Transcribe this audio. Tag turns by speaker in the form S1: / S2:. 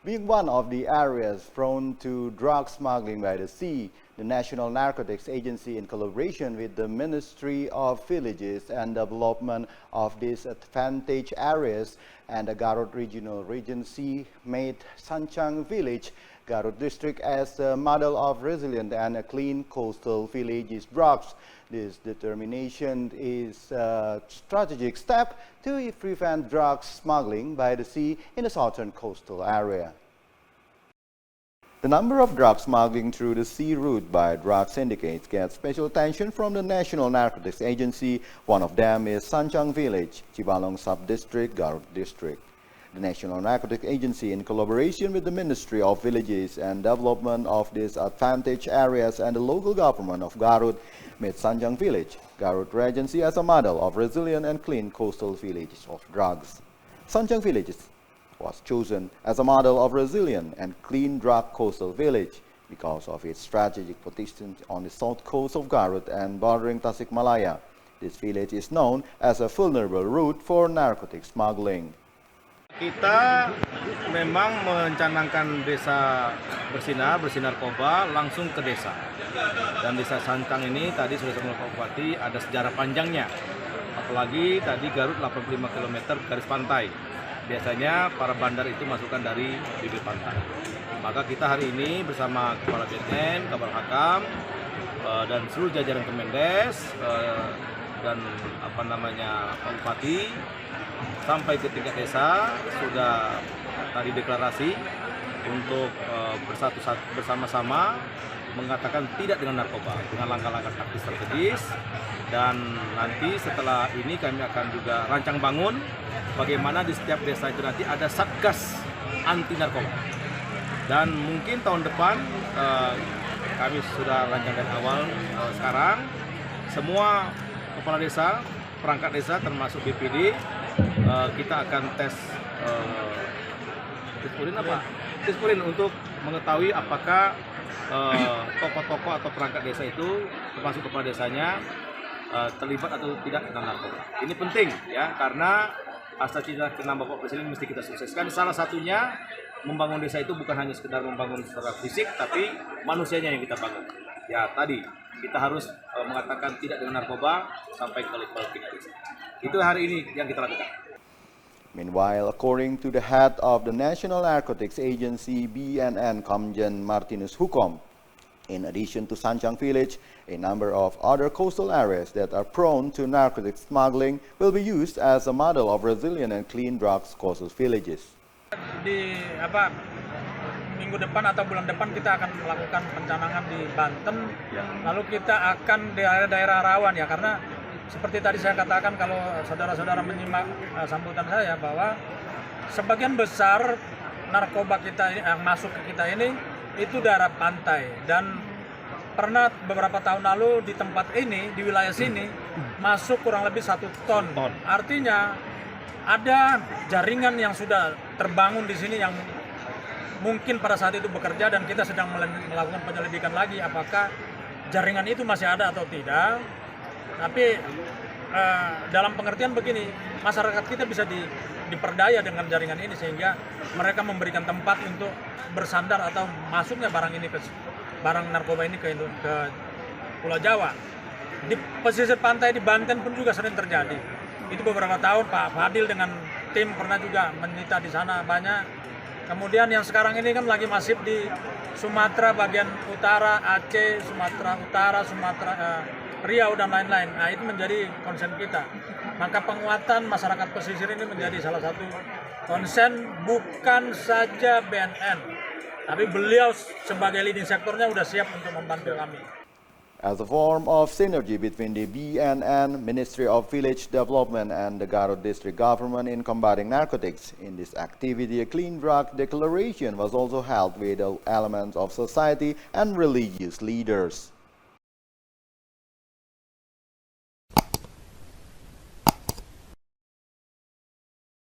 S1: Being one of the areas prone to drug smuggling by the sea, the National Narcotics Agency, in collaboration with the Ministry of Villages and Development of Disadvantaged Areas and the Garut Regional Regency, made Sanchang Village, Garut District, as a model of resilient and a clean coastal villages drugs. This determination is a strategic step to prevent drug smuggling by the sea in the southern coastal area. The number of drug smuggling through the sea route by drug syndicates gets special attention from the National Narcotics Agency. One of them is Sanchang Village, Cibalong Sub-District, Garut District. The National Narcotics Agency, in collaboration with the Ministry of Villages and Development of Disadvantaged Areas and the local government of Garut, made Sanchang Village, Garut Regency, as a model of resilient and clean coastal villages of drugs. Sanchang Village was chosen as a model of resilient and clean drug coastal village because of its strategic position on the south coast of Garut and bordering Tasikmalaya. This village is known as a vulnerable route for narcotic smuggling.
S2: Kita memang mencanangkan desa bersinar narkoba langsung ke desa. Dan desa Sanchang ini tadi sudah sama Pak Bupati ada sejarah panjangnya. Apalagi tadi Garut 85 km garis pantai. Biasanya para bandar itu masukkan dari bibir pantai. Maka kita hari ini bersama Kepala BNN, Kabar Hakam, dan seluruh jajaran Kemendes dan Pak Bupati sampai ke tingkat desa sudah tadi deklarasi untuk bersama-sama mengatakan tidak dengan narkoba dengan langkah-langkah taktis strategis, dan nanti setelah ini kami akan juga rancang bangun bagaimana di setiap desa itu nanti ada satgas anti narkoba, dan mungkin tahun depan kami sudah rancang dari awal sekarang semua kepala desa, perangkat desa termasuk BPD kita akan tes urin untuk mengetahui apakah tokoh-tokoh atau perangkat desa itu termasuk kepala desanya terlibat atau tidak dengan narkoba. Ini penting ya, karena asal cita ke Bapak Presiden mesti kita sukseskan. Salah satunya membangun desa itu bukan hanya sekedar membangun secara fisik, tapi manusianya yang kita bangun. Ya tadi kita harus mengatakan tidak dengan narkoba sampai ke level tingkat desa. Itu hari ini yang kita lakukan.
S1: Meanwhile, according to the head of the National Narcotics Agency, BNN, Komjen Martinus Hukom, in addition to Sanchang Village, a number of other coastal areas that are prone to narcotic smuggling will be used as a model of resilient and clean drugs coastal villages.
S3: Minggu depan atau bulan depan kita akan melakukan pencanangan di Banten, lalu kita akan daerah-daerah rawan ya, karena seperti tadi saya katakan kalau saudara-saudara menyimak sambutan saya bahwa sebagian besar narkoba kita ini yang masuk ke kita ini itu daerah pantai, dan pernah beberapa tahun lalu di tempat ini, di wilayah sini masuk kurang lebih 1 ton. Artinya ada jaringan yang sudah terbangun di sini yang mungkin pada saat itu bekerja, dan kita sedang melakukan penyelidikan lagi apakah jaringan itu masih ada atau tidak. Tapi dalam pengertian begini, masyarakat kita bisa diperdaya dengan jaringan ini sehingga mereka memberikan tempat untuk bersandar atau masuknya barang narkoba ini ke Pulau Jawa. Di pesisir pantai di Banten pun juga sering terjadi. Itu beberapa tahun Pak Fadil dengan tim pernah juga menyita di sana banyak. Kemudian yang sekarang ini kan lagi masif di Sumatera bagian utara, Aceh, Sumatera Utara, Riau dan lain-lain. Nah, itu menjadi concern kita. Maka penguatan masyarakat pesisir ini menjadi salah satu concern bukan saja BNN, tapi beliau sebagai leading sektornya sudah siap untuk membantu kami.
S1: As a form of synergy between the BNN, Ministry of Village Development, and the Garut District Government in combating narcotics, in this activity a clean drug declaration was also held with elements of society and religious leaders.